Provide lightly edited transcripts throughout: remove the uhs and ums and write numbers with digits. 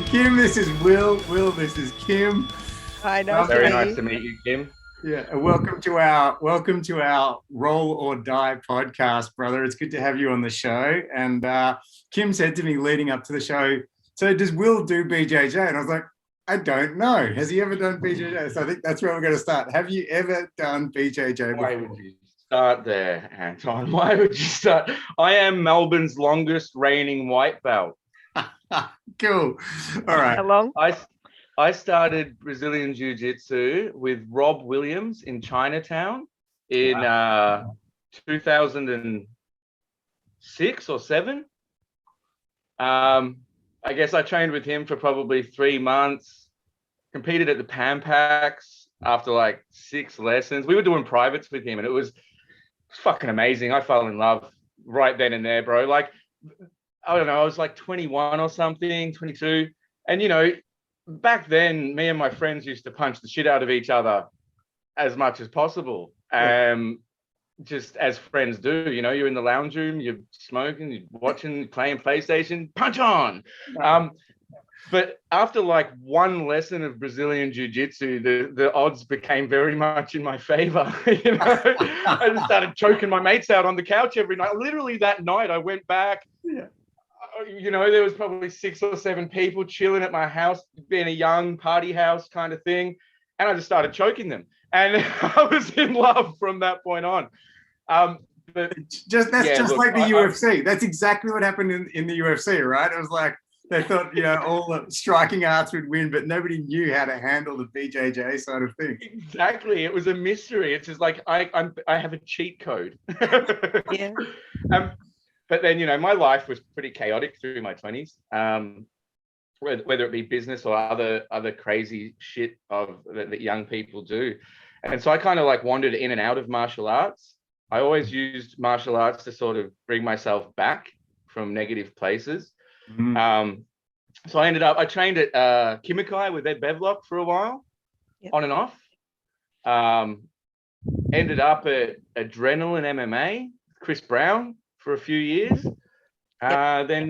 Kim, this is Will. Will, this is Kim. Hi, nice Very to meet nice you. to meet you, Kim. Yeah, and welcome to our Roll or Die podcast, brother. It's good to have you on the show. And Kim said to me leading up to the show, "So does Will do BJJ?" And I was like, "I don't know. Has he ever done BJJ?" So I think that's where we're going to start. Have you ever done BJJ before? Why would you start there, Anton? Why would you start? I am Melbourne's longest reigning white belt. Cool. All right. How long? I started Brazilian Jiu-Jitsu with Rob Williams in Chinatown in 2006 or 7. I guess I trained with him for probably 3 months, competed at the Pan Packs after like 6 lessons. We were doing privates with him and it was fucking amazing. I fell in love right then and there, bro. Like, I don't know, I was like 21 or something, 22. And, you know, back then, me and my friends used to punch the shit out of each other as much as possible. Just as friends do, you know, you're in the lounge room, you're smoking, you're watching, playing PlayStation, punch on. But after like 1 lesson of Brazilian Jiu-Jitsu, the odds became very much in my favor. You know, I just started choking my mates out on the couch every night. Literally that night, I went back. Yeah. You know, there was probably 6 or 7 people chilling at my house, being a young party house kind of thing. And I just started choking them. And I was in love from that point on. But that's just like the UFC. That's exactly what happened in the UFC, right? It was like they thought, you know, all the striking arts would win, but nobody knew how to handle the BJJ side of things. Exactly. It was a mystery. It's just like I have a cheat code. Yeah. But then, you know, my life was pretty chaotic through my 20s, whether it be business or other crazy shit that young people do. And so I kind of like wandered in and out of martial arts. I always used martial arts to sort of bring myself back from negative places. So I trained at Kimikai with Ed Bevlock for a while, on and off. Ended up at Adrenaline MMA, Chris Brown, for a few years. Then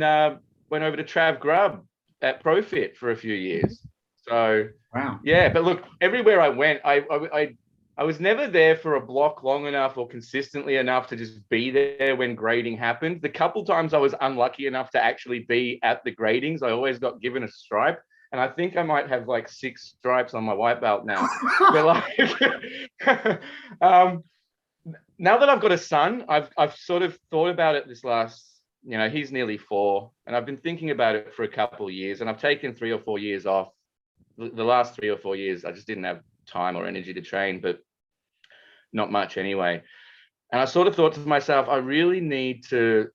went over to Trav Grubb at ProFit for a few years. So wow. Yeah, but look, everywhere I went, I was never there for a block long enough or consistently enough to just be there when grading happened. The couple times I was unlucky enough to actually be at the gradings, I always got given a stripe. And I think I might have like 6 stripes on my white belt now. But like, now that I've got a son, I've sort of thought about it this last, you know, he's nearly 4, and I've been thinking about it for a couple of years, and I've taken 3 or 4 years off. The last 3 or 4 years, I just didn't have time or energy to train, but not much anyway. And I sort of thought to myself, I really need to,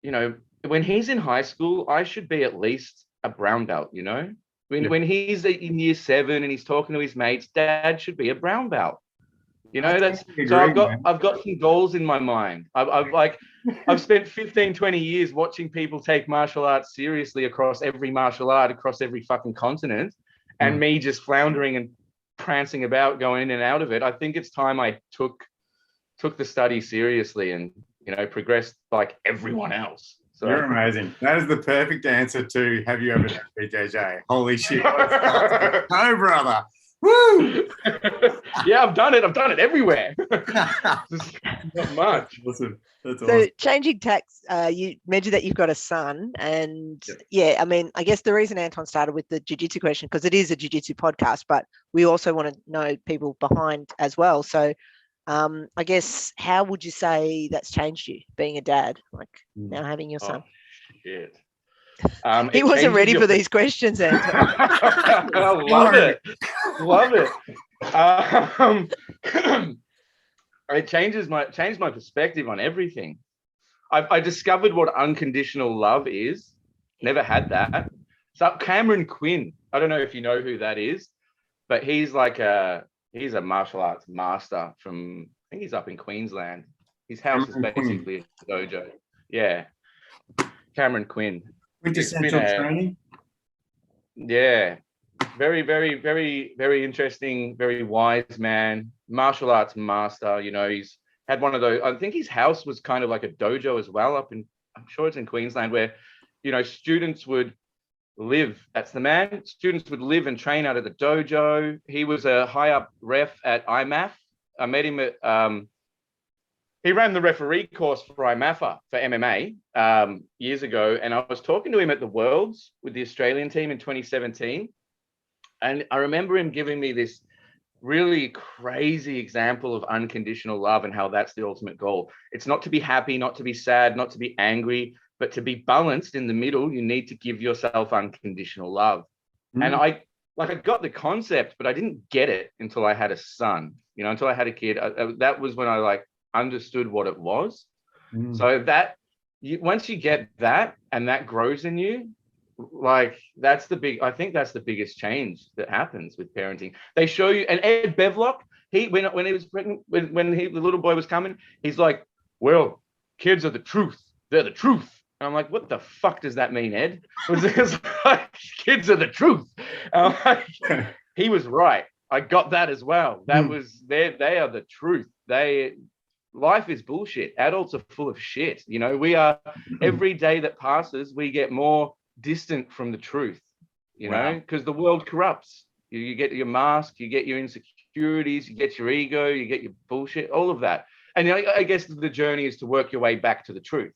you know, when he's in high school, I should be at least a brown belt, you know? When he's in year 7 and he's talking to his mates, Dad should be a brown belt. You know, I've got some goals in my mind. I've spent 15, 20 years watching people take martial arts seriously across every martial art, across every fucking continent, and me just floundering and prancing about, going in and out of it. I think it's time I took the study seriously and, you know, progressed like everyone else. So you're amazing. That is the perfect answer to have you ever done BJJ? Holy shit. No, brother. Woo! Yeah, I've done it everywhere. Not much. Awesome. That's So awesome. changing tacks, you mentioned that you've got a son, and I mean, I guess the reason Anton started with the jiu-jitsu question, because it is a jiu-jitsu podcast, but we also want to know people behind as well. So I guess, how would you say that's changed you being a dad, like now having your son? Shit. He wasn't ready for these questions, Anton. I love it. It changed my perspective on everything. I discovered what unconditional love is. Never had that. So Cameron Quinn, I don't know if you know who that is, but he's a martial arts master from, I think he's up in Queensland. His house is basically a dojo. Yeah. Cameron Quinn. Quintessential training. Yeah. Very, very, very, very interesting, very wise man, martial arts master. You know, he's had one of those, I think his house was kind of like a dojo as well, I'm sure it's in Queensland, where, you know, students would live. That's the man. Students would live and train out of the dojo. He was a high up ref at IMAF. I met him at, he ran the referee course for IMAFA for MMA years ago. And I was talking to him at the Worlds with the Australian team in 2017. And I remember him giving me this really crazy example of unconditional love and how that's the ultimate goal. It's not to be happy, not to be sad, not to be angry, but to be balanced in the middle. You need to give yourself unconditional love. And I got the concept, but I didn't get it until I had a son, until I had a kid. That was when I understood what it was. So that once you get that and that grows in you, that's I think that's the biggest change that happens with parenting. They show you, and Ed Bevlock, when he was pregnant, when the little boy was coming, he's like, well, kids are the truth. They're the truth. And I'm like, what the fuck does that mean, Ed? It's like, kids are the truth. He was right. I got that as well. That was, they are the truth. Life is bullshit. Adults are full of shit. We are, every day that passes, we get more distant from the truth, know, because the world corrupts. You get your mask, you get your insecurities, you get your ego, you get your bullshit, all of that. And I guess the journey is to work your way back to the truth.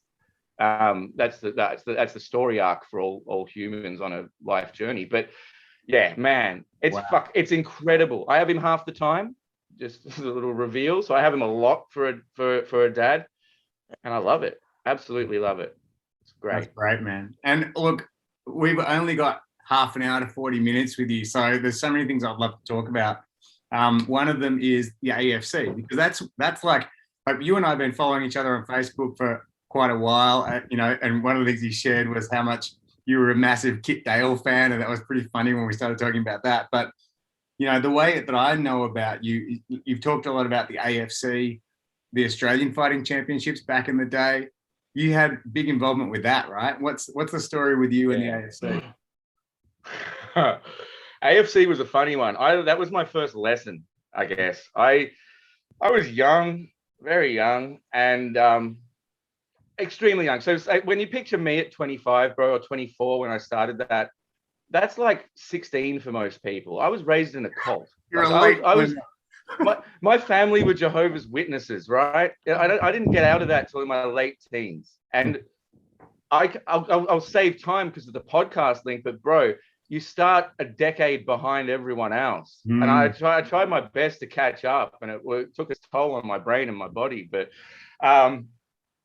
That's the story arc for all humans on a life journey. But yeah, man, it's incredible. I have him half the time, just a little reveal. So I have him a lot for a dad, and I love it. Absolutely love it. It's great. That's great, man. And look, we've only got half an hour to 40 minutes with you, so there's so many things I'd love to talk about. One of them is the AFC, because that's like you and I have been following each other on Facebook for quite a while, and one of the things you shared was how much you were a massive Kit Dale fan, and that was pretty funny when we started talking about that. But the way that I know about you, you've talked a lot about the AFC, the Australian Fighting Championships back in the day. You had big involvement with that, right? What's the story with you and the AFC? AFC was a funny one. That was my first lesson, I guess. I was young, very young, and extremely young. So when you picture me at 25, bro, or 24 when I started that, that's like 16 for most people. I was raised in a cult. My family were Jehovah's Witnesses, right? I didn't get out of that till in my late teens. And I'll save time because of the podcast link, but bro, you start a decade behind everyone else. And I tried my best to catch up, and it took a toll on my brain and my body. But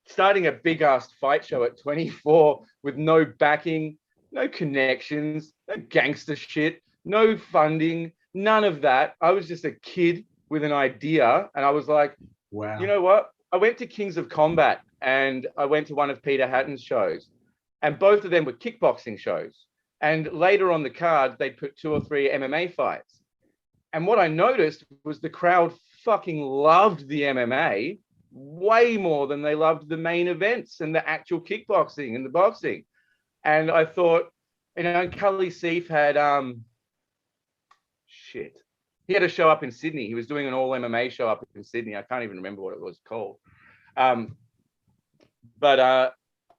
starting a big ass fight show at 24 with no backing, no connections, no gangster shit, no funding, none of that. I was just a kid with an idea, and I was like, wow, you know what? I went to Kings of Combat, and I went to one of Peter Hatton's shows, and both of them were kickboxing shows. And later on the card, they put 2 or 3 MMA fights. And what I noticed was the crowd fucking loved the MMA way more than they loved the main events and the actual kickboxing and the boxing. And I thought, Cully Seif had, he had a show up in Sydney. He was doing an all MMA show up in Sydney. I can't even remember what it was called. But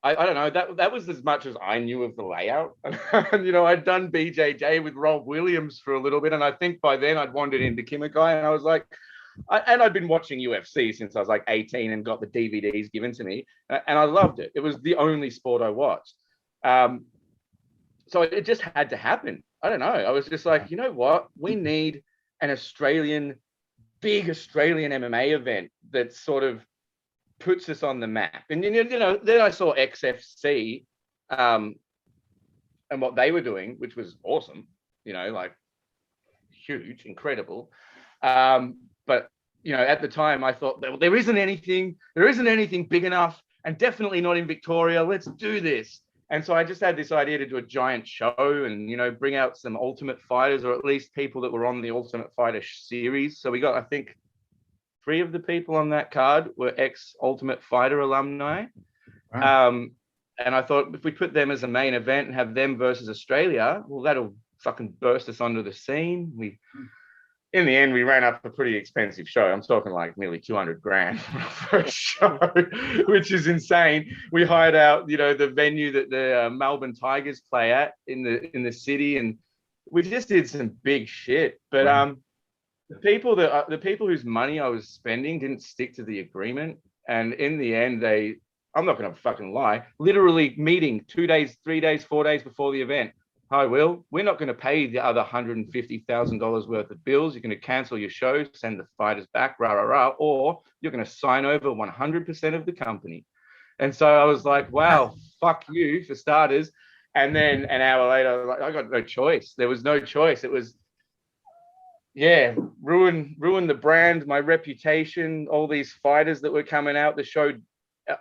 I don't know, that was as much as I knew of the layout. And, I'd done BJJ with Rob Williams for a little bit. And I think by then I'd wandered into Kimikai, and I was like, and I'd been watching UFC since I was like 18 and got the DVDs given to me. And I loved it. It was the only sport I watched. So it just had to happen. I don't know. I was just like, you know what? We need an big Australian MMA event that sort of puts us on the map. And, then I saw XFC and what they were doing, which was awesome, like huge, incredible. But, at the time I thought there isn't anything big enough, and definitely not in Victoria. Let's do this. And so I just had this idea to do a giant show and, bring out some Ultimate Fighters, or at least people that were on the Ultimate Fighter series. So we got, I think, 3 of the people on that card were ex-Ultimate Fighter alumni. Wow. And I thought if we put them as a main event and have them versus Australia, well, that'll fucking burst us onto the scene. in the end, we ran up a pretty expensive show. I'm talking like nearly 200 grand for a show, which is insane. We hired out, the venue that the Melbourne Tigers play at in the city, and we just did some big shit. But the people whose money I was spending didn't stick to the agreement, and in the end, I'm not going to fucking lie, literally meeting 2 days, 3 days, 4 days before the event. Hi, Will, we're not going to pay the other $150,000 worth of bills. You're going to cancel your show, send the fighters back, or you're going to sign over 100% of the company. And so I was like, wow, fuck you for starters. And then an hour later, I got no choice. There was no choice. It was, ruin the brand, my reputation, all these fighters that were coming out the show,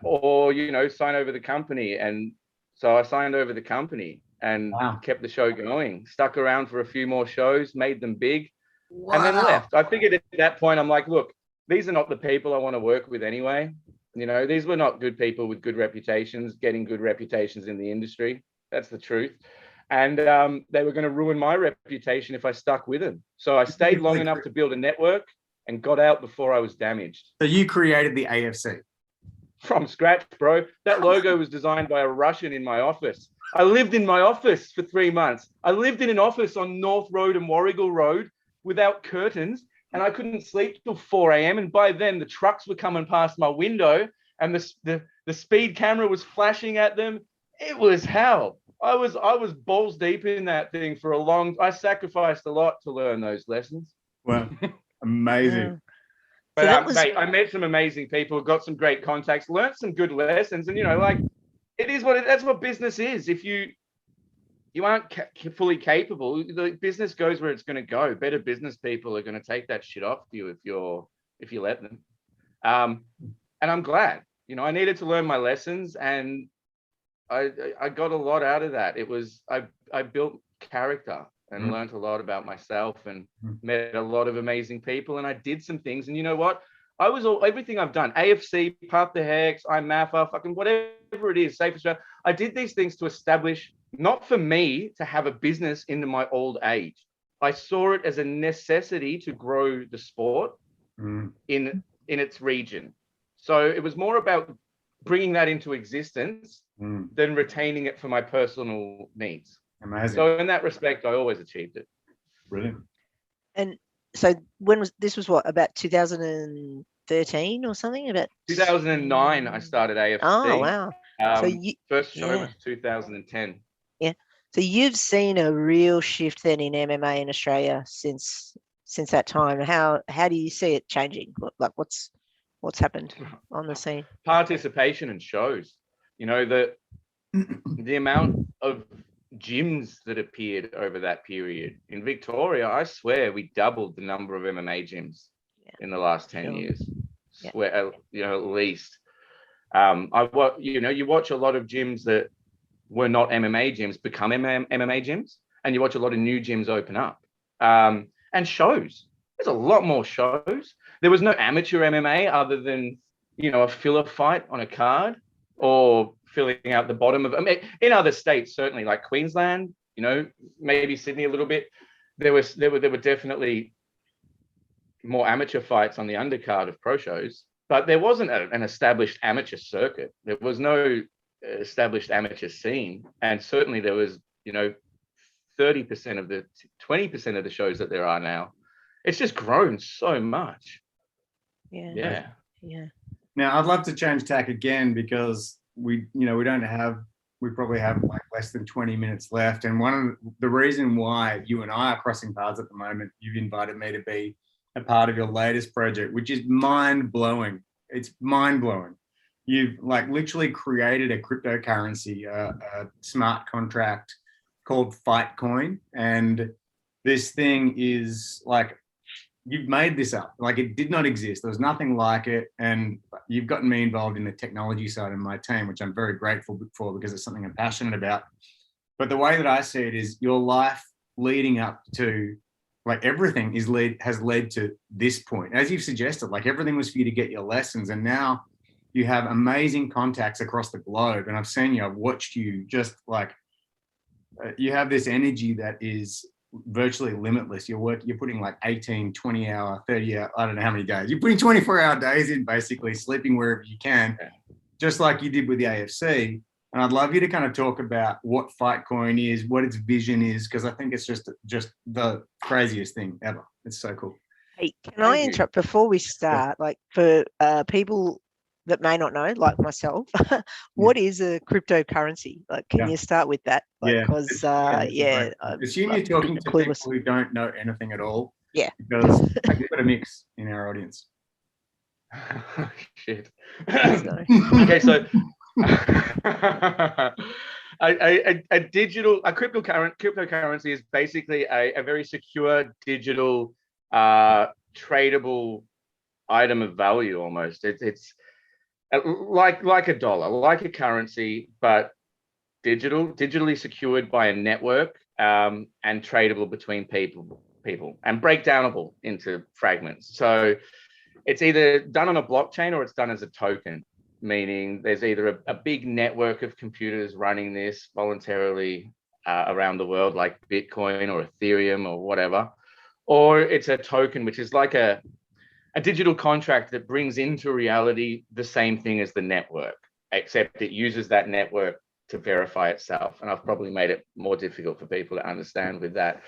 or, sign over the company. And so I signed over the company and kept the show going, stuck around for a few more shows, made them big, and then left. I figured at that point, I'm like, look, these are not the people I want to work with anyway. These were not good people with good reputations, getting good reputations in the industry. That's the truth. And they were going to ruin my reputation if I stuck with them. So I stayed long enough to build a network and got out before I was damaged. So you created the AFC? From scratch, bro. That logo was designed by a Russian in my office. I lived in my office for 3 months. I lived in an office on North Road and Warrigal Road without curtains, and I couldn't sleep till 4 a.m. And by then, the trucks were coming past my window, and the speed camera was flashing at them. It was hell. I was balls deep in that thing for I sacrificed a lot to learn those lessons. Wow, amazing. But mate, I met some amazing people, got some great contacts, learned some good lessons, and it is that's what business is. If you aren't fully capable, the business goes where it's going to go. Better business people are going to take that shit off you if you let them. And I'm glad. I needed to learn my lessons, and I got a lot out of that. It was I built character and learned a lot about myself and met a lot of amazing people, and I did some things. And you know what? Everything I've done, AFC, Path to Hex, IMAFA, fucking whatever it is, Safe Australia. I did these things to establish, not for me to have a business into my old age. I saw it as a necessity to grow the sport in its region. So it was more about bringing that into existence than retaining it for my personal needs. Amazing. So in that respect, I always achieved it. Brilliant. And so when was what, about 2013 or something? About 2009, I started AFC. Oh, wow. So first show was 2010. Yeah. So you've seen a real shift then in MMA in Australia since that time. How do you see it changing? Like what's happened on the scene? Participation in shows. The amount of gyms that appeared over that period in Victoria, I swear we doubled the number of MMA gyms in the last 10 years. Swear, at least. You watch a lot of gyms that were not MMA gyms become MMA gyms, and you watch a lot of new gyms open up. And shows. There's a lot more shows. There was no amateur MMA other than, a filler fight on a card or filling out the bottom of. In other states, certainly like Queensland, maybe Sydney a little bit. There were definitely more amateur fights on the undercard of pro shows, but there wasn't an established amateur circuit. There was no established amateur scene, and certainly there was 30% of the 20% of the shows that there are now. It's just grown so much. Yeah. Now I'd love to change tack again, because we probably have like less than 20 minutes left. And one of the reason why you and I are crossing paths at the moment, you've invited me to be a part of your latest project, which is mind-blowing. It's mind-blowing. You've like literally created a cryptocurrency, a smart contract called FightCoin. And this thing is like, you've made this up. Like, it did not exist. There was nothing like it. And you've gotten me involved in the technology side of my team, which I'm very grateful for, because it's something I'm passionate about. But the way that I see it is your life leading up to, like, everything has led to this point. As you've suggested, like, everything was for you to get your lessons. And now you have amazing contacts across the globe. And I've seen you, I've watched you, just like, you have this energy that is virtually limitless. You're putting like 18, 20 hour, 30 hour, I don't know how many days. You're putting 24-hour days in, basically sleeping wherever you can, just like you did with the AFC. And I'd love you to kind of talk about what FightCoin is, what its vision is, because I think it's just the craziest thing ever. It's so cool. Hey, can I interrupt before we start? Like for people that may not know, like myself, what is a cryptocurrency? Like, can you start with that? Like, because assume you're talking to people who don't know anything at all. Yeah, because I give it a mix in our audience. Shit. Okay, so cryptocurrency is basically a very secure digital tradable item of value almost. It's like a dollar, like a currency, but digitally secured by a network, and tradable between people and breakdownable into fragments. So it's either done on a blockchain or it's done as a token, meaning there's either a big network of computers running this voluntarily around the world, like Bitcoin or Ethereum or whatever, or it's a token, which is like a digital contract that brings into reality the same thing as the network, except it uses that network to verify itself. And I've probably made it more difficult for people to understand with that.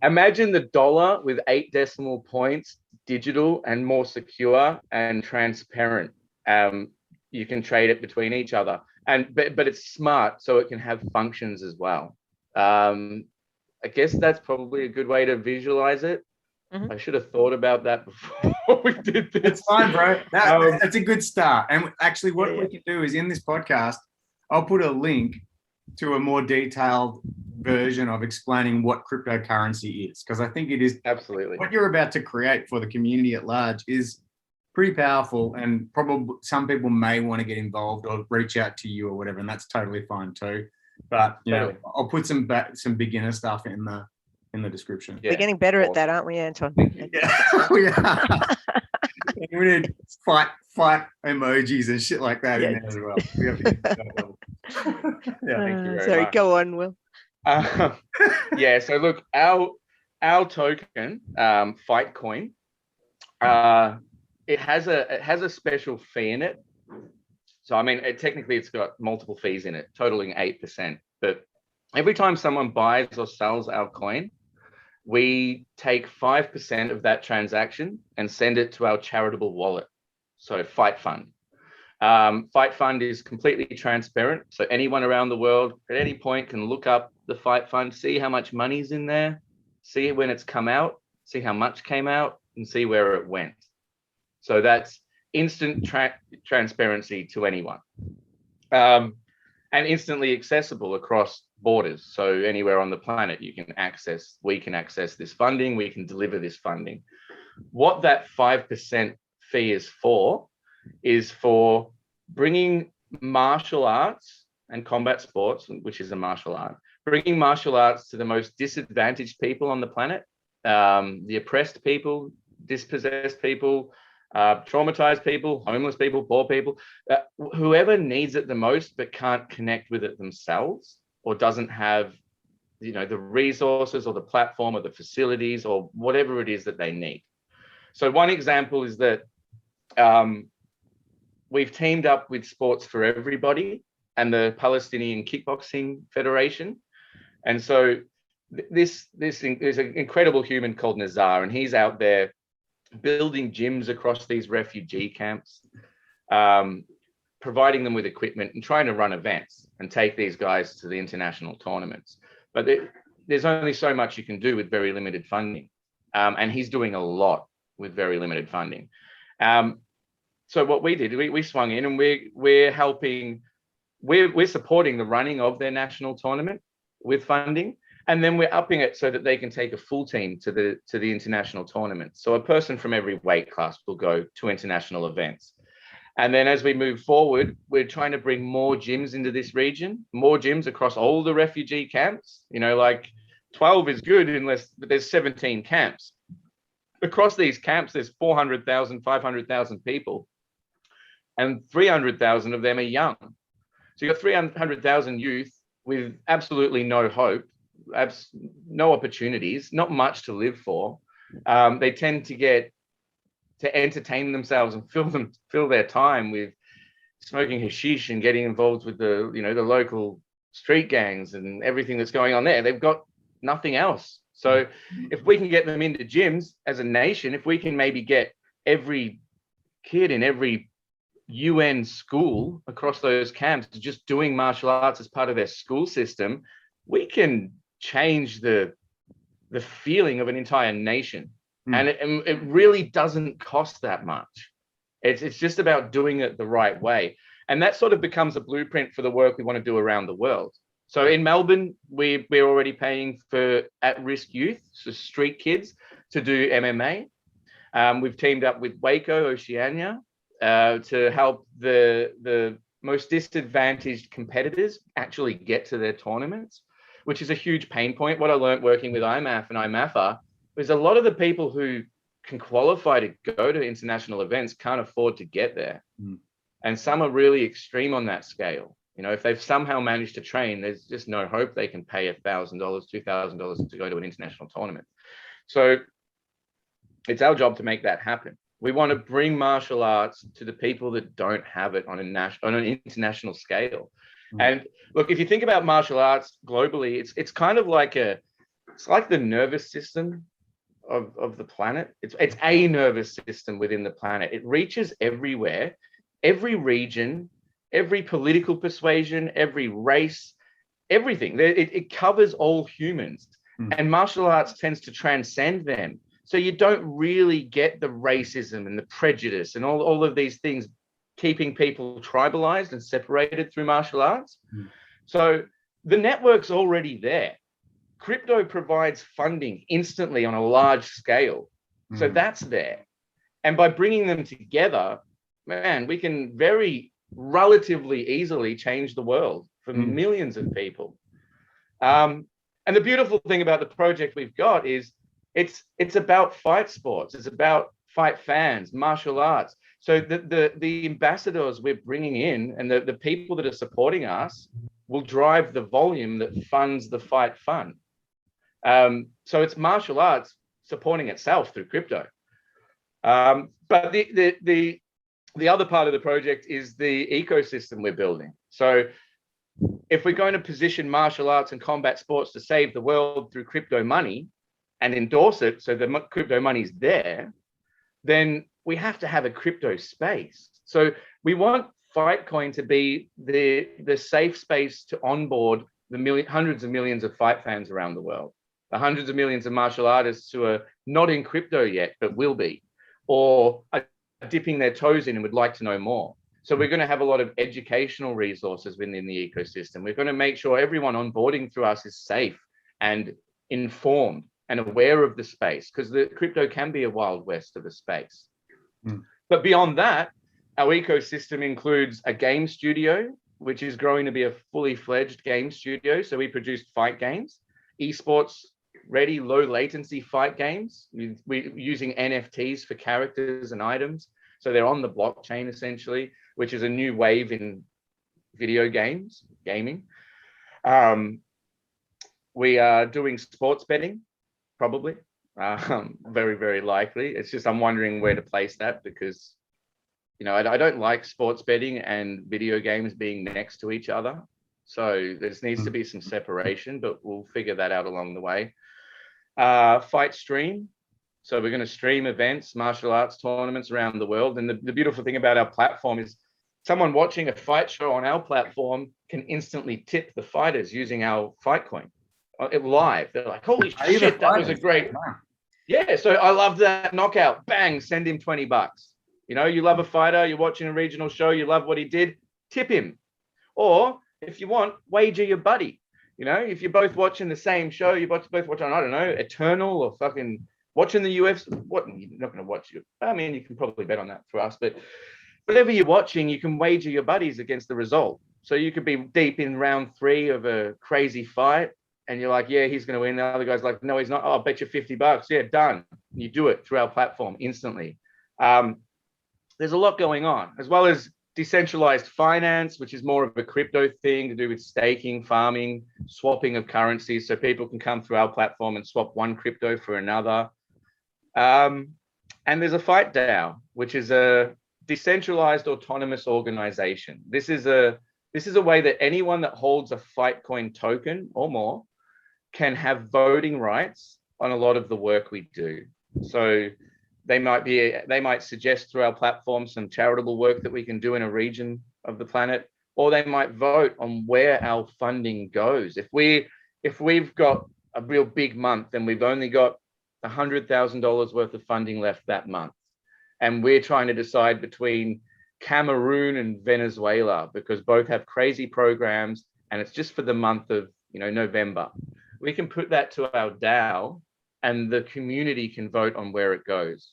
Imagine the dollar with 8 decimal points, digital and more secure and transparent. You can trade it between each other, but it's smart, so it can have functions as well. I guess that's probably a good way to visualize it. I should have thought about that before we did this. It's fine, bro. That's a good start. And actually, what we can do is in this podcast, I'll put a link to a more detailed version of explaining what cryptocurrency is, because I think it is absolutely what you're about to create for the community at large is pretty powerful, and probably some people may want to get involved or reach out to you or whatever, and that's totally fine too. But yeah, I'll put some beginner stuff in the description. We're getting better at that, aren't we, Anton? Yeah, we are. We need fight emojis and shit like that in there as well. We have to get to that level. Thank you very sorry, much. go on, Will. So look, our token, FightCoin, it has a special fee in it. So I mean, technically it's got multiple fees in it, totaling 8%. But every time someone buys or sells our coin, we take 5% of that transaction and send it to our charitable wallet. So FightFund. FightFund is completely transparent. So anyone around the world at any point can look up the FightFund, see how much money's in there, see when it's come out, see how much came out, and see where it went. So that's instant transparency to anyone. And instantly accessible across borders. So anywhere on the planet we can access this funding, we can deliver this funding. What that 5% fee is for bringing martial arts and combat sports, which is a martial art, bringing martial arts to the most disadvantaged people on the planet, the oppressed people, dispossessed people, traumatized people, homeless people, poor people, whoever needs it the most but can't connect with it themselves, or doesn't have, the resources or the platform or the facilities or whatever it is that they need. So one example is that we've teamed up with Sports for Everybody and the Palestinian Kickboxing Federation. And so this is an incredible human called Nazar, and he's out there building gyms across these refugee camps, providing them with equipment and trying to run events and take these guys to the international tournaments. But there's only so much you can do with very limited funding. And he's doing a lot with very limited funding. So what we did, we swung in and we're helping, we're supporting the running of their national tournament with funding. And then we're upping it so that they can take a full team to the international tournament. So a person from every weight class will go to international events. And then as we move forward, we're trying to bring more gyms into this region, more gyms across all the refugee camps. Like 12 is good but there's 17 camps. Across these camps, there's 400,000, 500,000 people, and 300,000 of them are young. So you've got 300,000 youth with absolutely no hope, no opportunities, not much to live for. They tend to get to entertain themselves and fill their time with smoking hashish and getting involved with the local street gangs and everything that's going on there. They've got nothing else. So if we can get them into gyms as a nation, if we can maybe get every kid in every UN school across those camps just doing martial arts as part of their school system, we can change the feeling of an entire nation. And it really doesn't cost that much. It's just about doing it the right way. And that sort of becomes a blueprint for the work we want to do around the world. So in Melbourne, we're already paying for at-risk youth, so street kids, to do MMA. We've teamed up with Waco, Oceania, to help the most disadvantaged competitors actually get to their tournaments, which is a huge pain point. What I learned working with IMAF and IMAFA is a lot of the people who can qualify to go to international events can't afford to get there. And some are really extreme on that scale. If they've somehow managed to train, there's just no hope they can pay $1,000, $2,000 to go to an international tournament. So it's our job to make that happen. We want to bring martial arts to the people that don't have it on an international scale. And look, if you think about martial arts globally, it's kind of like it's like the nervous system of the planet. It's a nervous system within the planet. It reaches everywhere, every region, every political persuasion, every race, everything. It covers all humans. And martial arts tends to transcend them. So you don't really get the racism and the prejudice and all of these things keeping people tribalized and separated through martial arts. So the network's already there. Crypto provides funding instantly on a large scale. So that's there. And by bringing them together, man, we can very relatively easily change the world for millions of people. And the beautiful thing about the project we've got is it's about fight sports. It's about fight fans, martial arts. So the ambassadors we're bringing in and the people that are supporting us will drive the volume that funds the Fight Fund. So it's martial arts supporting itself through crypto. But the other part of the project is the ecosystem we're building. So if we're going to position martial arts and combat sports to save the world through crypto money and endorse it so the crypto money's there, then we have to have a crypto space. So we want FightCoin to be the safe space to onboard the hundreds of millions of fight fans around the world, the hundreds of millions of martial artists who are not in crypto yet, but will be, or are dipping their toes in and would like to know more. So we're going to have a lot of educational resources within the ecosystem. We're going to make sure everyone onboarding through us is safe and informed and aware of the space, because the crypto can be a wild west of a space. But beyond that, our ecosystem includes a game studio, which is growing to be a fully fledged game studio. So we produce fight games, esports ready, low latency fight games. We're using NFTs for characters and items. So they're on the blockchain essentially, which is a new wave in video games, gaming. We are doing sports betting, probably. Very, very likely. It's just I'm wondering where to place that, because I don't like sports betting and video games being next to each other. So there needs to be some separation, but we'll figure that out along the way. Fight stream. So we're going to stream events, martial arts tournaments around the world. And the beautiful thing about our platform is someone watching a fight show on our platform can instantly tip the fighters using our FightCoin live. They're like, holy shit, that was a great. Yeah, so I love that knockout. Bang, send him $20. You love a fighter, you're watching a regional show, you love what he did, tip him. Or if you want, wager your buddy. If you're both watching the same show, you're both watching, I don't know, Eternal or fucking watching the UFC. What, you're not going to watch it. I mean, you can probably bet on that for us, but whatever you're watching, you can wager your buddies against the result. So you could be deep in round 3 of a crazy fight, and you're like, yeah, he's going to win. The other guy's like, no, he's not. Oh, I'll bet you $50. Yeah, done. You do it through our platform instantly. There's a lot going on, as well as decentralized finance, which is more of a crypto thing to do with staking, farming, swapping of currencies, so people can come through our platform and swap one crypto for another. And there's a Fight DAO, which is a decentralized autonomous organization. This is a way that anyone that holds a FightCoin token or more can have voting rights on a lot of the work we do. So they might suggest through our platform some charitable work that we can do in a region of the planet, or they might vote on where our funding goes. If we've got a real big month and we've only got $100,000 worth of funding left that month, and we're trying to decide between Cameroon and Venezuela because both have crazy programs and it's just for the month of November, we can put that to our DAO and the community can vote on where it goes.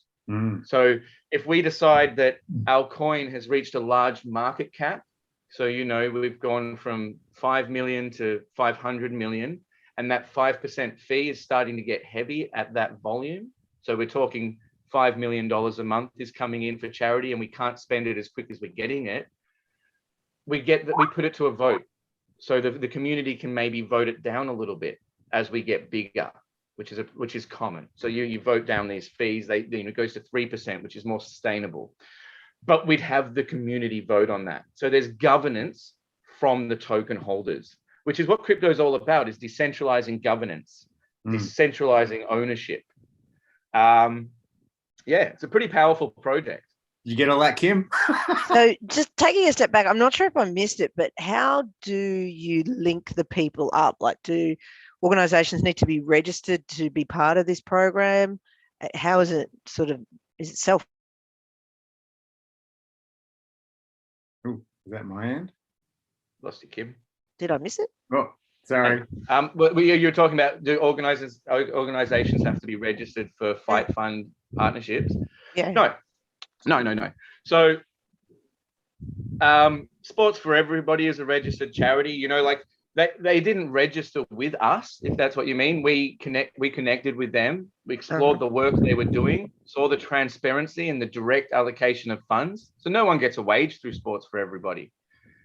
So if we decide that our coin has reached a large market cap, so we've gone from 5 million to 500 million, and that 5% fee is starting to get heavy at that volume, so we're talking $5 million a month is coming in for charity and we can't spend it as quick as we're getting it, we put it to a vote. So the community can maybe vote it down a little bit as we get bigger, which is common. So you vote down these fees, it goes to 3%, which is more sustainable. But we'd have the community vote on that. So there's governance from the token holders, which is what crypto is all about, is decentralizing governance, decentralizing ownership. Yeah, it's a pretty powerful project. You get all that, Kim? So just taking a step back, I'm not sure if I missed it, but how do you link the people up? Like, do organizations need to be registered to be part of this program? How is it is it self? Oh, is that my end? Lost you, Kim. Did I miss it? Oh, sorry. You're talking about, do organizations have to be registered for FightFund partnerships? Yeah. No. So Sports for Everybody is a registered charity. They didn't register with us, if that's what you mean. We connected with them. We explored the work they were doing, saw the transparency and the direct allocation of funds. So no one gets a wage through Sports for Everybody.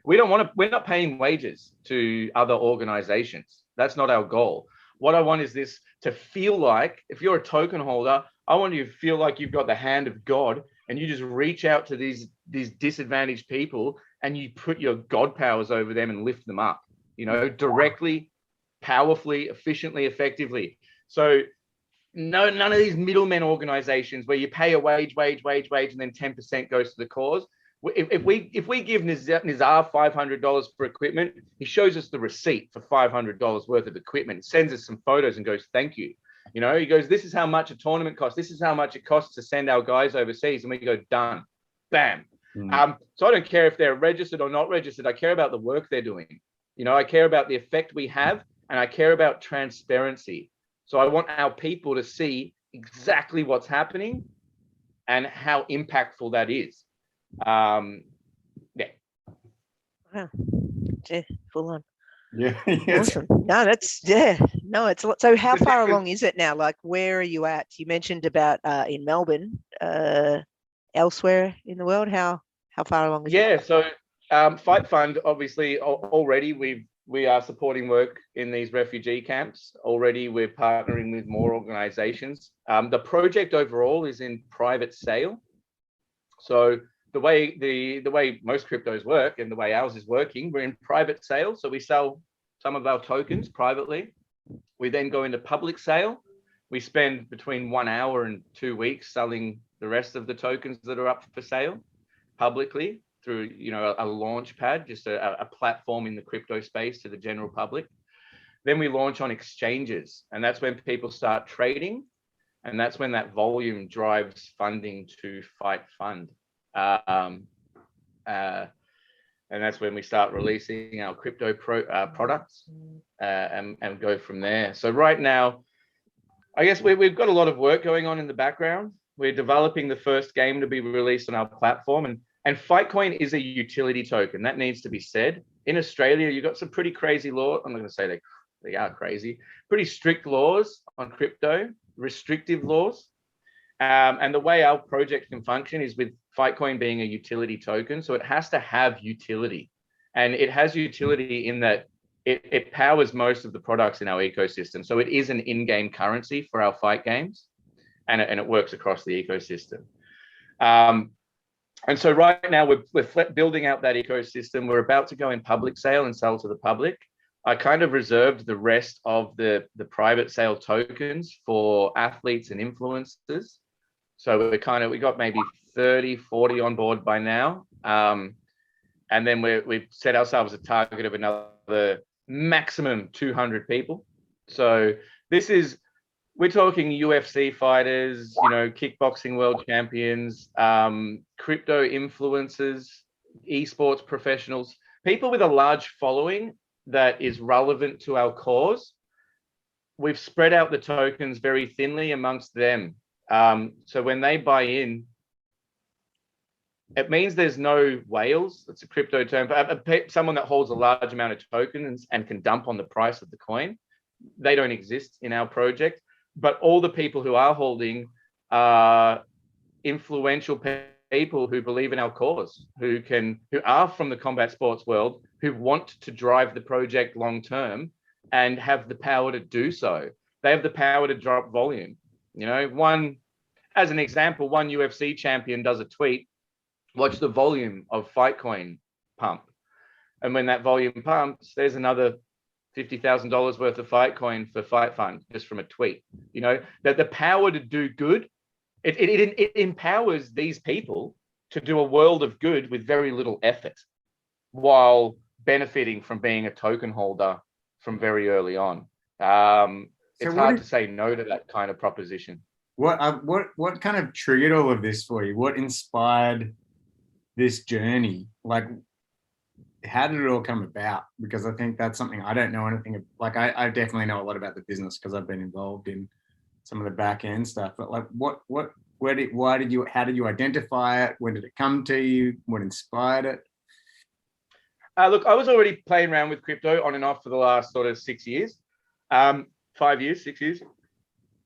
We're not paying wages to other organizations. That's not our goal. What I want is this to feel like, if you're a token holder, I want you to feel like you've got the hand of God and you just reach out to these disadvantaged people and you put your God powers over them and lift them up, directly, powerfully, efficiently, effectively. So none of these middlemen organizations where you pay a wage, and then 10% goes to the cause. If we give Nizar $500 for equipment, he shows us the receipt for $500 worth of equipment. He sends us some photos and goes, thank you. He goes, this is how much a tournament costs. This is how much it costs to send our guys overseas. And we go, done, bam. So I don't care if they're registered or not registered. I care about the work they're doing. I care about the effect we have, and I care about transparency. So I want our people to see exactly what's happening and how impactful that is. Wow. Yeah, full on. Yeah. Awesome. No, it's a lot. So how far along is it now? Like, where are you at? You mentioned about in Melbourne, elsewhere in the world. How far along is it? Yeah, so FightFund, obviously, already we are supporting work in these refugee camps. Already we're partnering with more organizations. The project overall is in private sale. So the way most cryptos work and the way ours is working, we're in private sale. So we sell some of our tokens privately. We then go into public sale. We spend between 1 hour and 2 weeks selling the rest of the tokens that are up for sale publicly through a launch pad, just a platform in the crypto space to the general public. Then we launch on exchanges, and that's when people start trading, and that's when that volume drives funding to FightFund. And that's when we start releasing our crypto products and go from there. So right now, I guess we've got a lot of work going on in the background. We're developing the first game to be released on our platform, and FightCoin is a utility token. That needs to be said. In Australia, you've got some pretty crazy laws. I'm not going to say they are crazy. Pretty strict laws on crypto, restrictive laws. And the way our project can function is with FightCoin being a utility token. So it has to have utility. And it has utility in that it powers most of the products in our ecosystem. So it is an in-game currency for our fight games, and it works across the ecosystem. And so right now we're building out that ecosystem. We're about to go in public sale and sell to the public. I kind of reserved the rest of the private sale tokens for athletes and influencers. So we got maybe 30, 40 on board by now. And then we've set ourselves a target of another maximum 200 people. So we're talking UFC fighters, kickboxing world champions, crypto influencers, esports professionals, people with a large following that is relevant to our cause. We've spread out the tokens very thinly amongst them. So when they buy in, it means there's no whales. It's a crypto term. Someone that holds a large amount of tokens and can dump on the price of the coin, they don't exist in our project. But all the people who are holding are influential people who believe in our cause, who are from the combat sports world, who want to drive the project long term and have the power to do so. They have the power to drop volume. As an example, one UFC champion does a tweet, watch the volume of FightCoin pump. And when that volume pumps, there's another $50,000 worth of FightCoin for FightFund just from a tweet. That the power to do good, it empowers these people to do a world of good with very little effort, while benefiting from being a token holder from very early on. It's hard to say no to that kind of proposition. What kind of triggered all of this for you? What inspired this journey? Like, how did it all come about? Because I think that's something I don't know anything. Like, I definitely know a lot about the business because I've been involved in some of the back end stuff. But like, how did you identify it? When did it come to you? What inspired it? Look, I was already playing around with crypto on and off for the last sort of 6 years, 5 years, 6 years.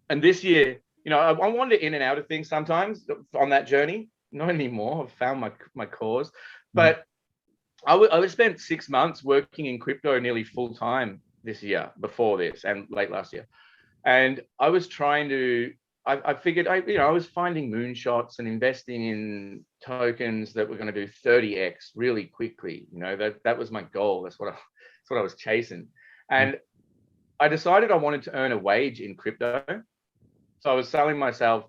And this year, I wander in and out of things sometimes on that journey. Not anymore. I've found my cause. But I spent 6 months working in crypto nearly full time this year, before this, and late last year. And I was trying to, I figured, I was finding moonshots and investing in tokens that were going to do 30x really quickly. That was my goal. That's what I was chasing. And I decided I wanted to earn a wage in crypto. So I was selling myself,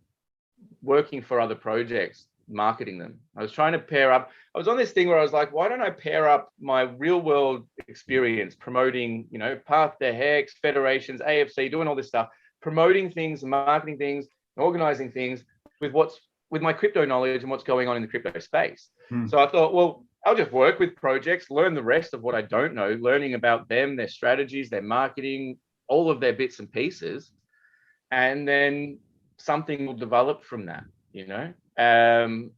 working for other projects, marketing them. I was trying to pair up. I was on this thing where I was like, why don't I pair up my real world experience promoting, Path to Hex, federations, AFC, doing all this stuff, promoting things, marketing things, organizing things with my crypto knowledge and what's going on in the crypto space. So I thought, well, I'll just work with projects, learn the rest of what I don't know, learning about them, their strategies, their marketing, all of their bits and pieces. And then something will develop from that, and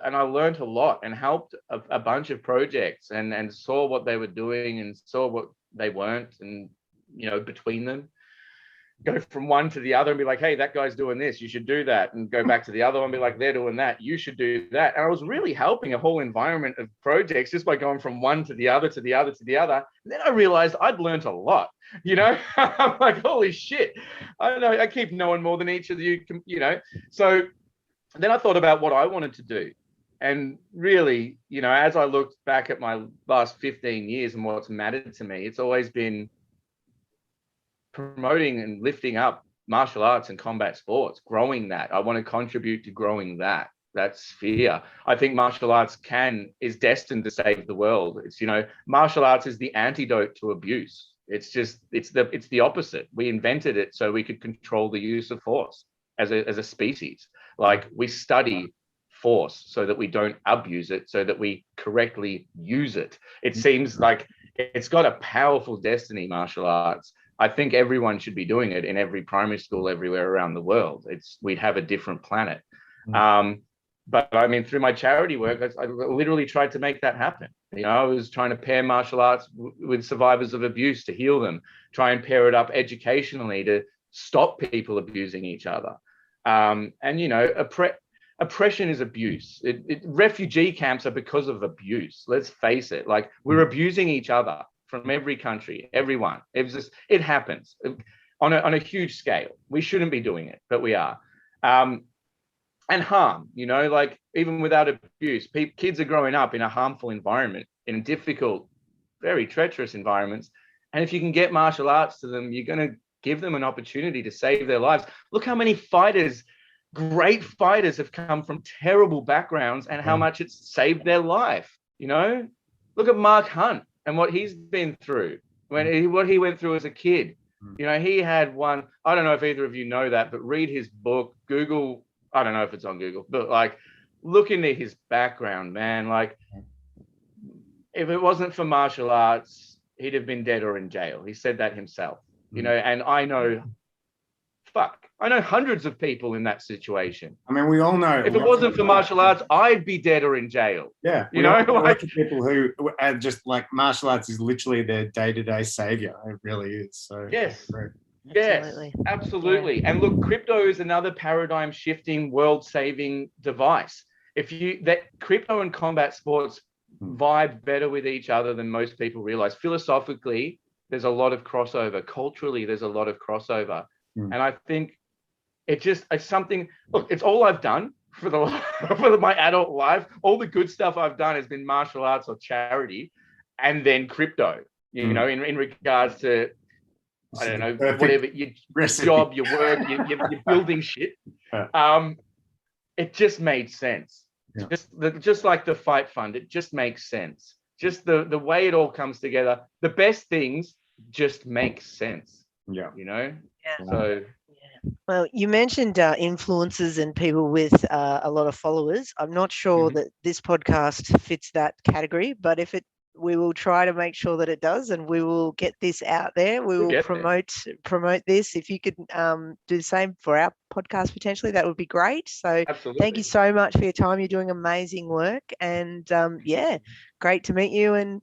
I learned a lot and helped a bunch of projects and saw what they were doing and saw what they weren't, and between them, go from one to the other and be like, hey, that guy's doing this, you should do that, and go back to the other one and be like, they're doing that, you should do that. And I was really helping a whole environment of projects just by going from one to the other to the other to the other. And then I realized I'd learned a lot. I'm like, holy shit, I don't know, I keep knowing more than each of you, So then I thought about what I wanted to do. And really, as I looked back at my last 15 years and what's mattered to me, it's always been promoting and lifting up martial arts and combat sports, growing that. I want to contribute to growing that sphere. I think martial arts is destined to save the world. It's, martial arts is the antidote to abuse. It's the opposite. We invented it so we could control the use of force as a species. Like, we study force so that we don't abuse it, so that we correctly use it. It seems like it's got a powerful destiny, martial arts. I think everyone should be doing it in every primary school everywhere around the world. We'd have a different planet. But I mean, through my charity work, I literally tried to make that happen. I was trying to pair martial arts with survivors of abuse to heal them, try and pair it up educationally to stop people abusing each other. And you know, oppression is abuse. Refugee camps are because of abuse. Let's face it. Like, we're abusing each other from every country, everyone. It happens on a huge scale. We shouldn't be doing it, but we are. And harm, you know, like, even without abuse, kids are growing up in a harmful environment, in difficult, very treacherous environments. And if you can get martial arts to them, you're going to give them an opportunity to save their lives. Look how many great fighters have come from terrible backgrounds, and how much it's saved their life. You know, look at Mark Hunt and what he's been through, what he went through as a kid. You know, he had one, I don't know if either of you know that, but read his book, Google, I don't know if it's on Google, but like, look into his background, man. Like, if it wasn't for martial arts, he'd have been dead or in jail. He said that himself, you know, and I know hundreds of people in that situation. I mean, we all know. If it wasn't for martial arts, I'd be dead or in jail. Yeah. You know, like, people who are just like, martial arts is literally their day-to-day savior. It really is. So yes. Absolutely. Yes, absolutely. Yeah. And look, crypto is another paradigm shifting, world saving device. Crypto and combat sports vibe better with each other than most people realize. Philosophically, there's a lot of crossover. Culturally, there's a lot of crossover. And I think it's something, look, it's all I've done for my adult life. All the good stuff I've done has been martial arts or charity, and then crypto, you know, in regards to, I don't know, whatever your job, your work, you're building shit. It just made sense. Yeah. Just like the FightFund, it just makes sense. Just the way it all comes together. The best things just make sense. Yeah. You know? Yeah. So. Well, you mentioned influencers and people with a lot of followers. I'm not sure that this podcast fits that category, but we will try to make sure that it does, and we will get this out there. We will promote this. If you could do the same for our podcast, potentially, that would be great. So Thank you so much for your time. You're doing amazing work, and great to meet you, and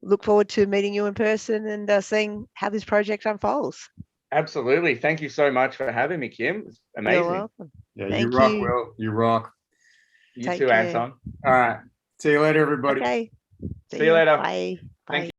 look forward to meeting you in person and seeing how this project unfolds. Absolutely. Thank you so much for having me, Kim. It's amazing. You're welcome. Yeah, you rock, Will. You rock. You too, Anton. All right. See you later, everybody. Okay. See you later. Bye. Thank Bye. you.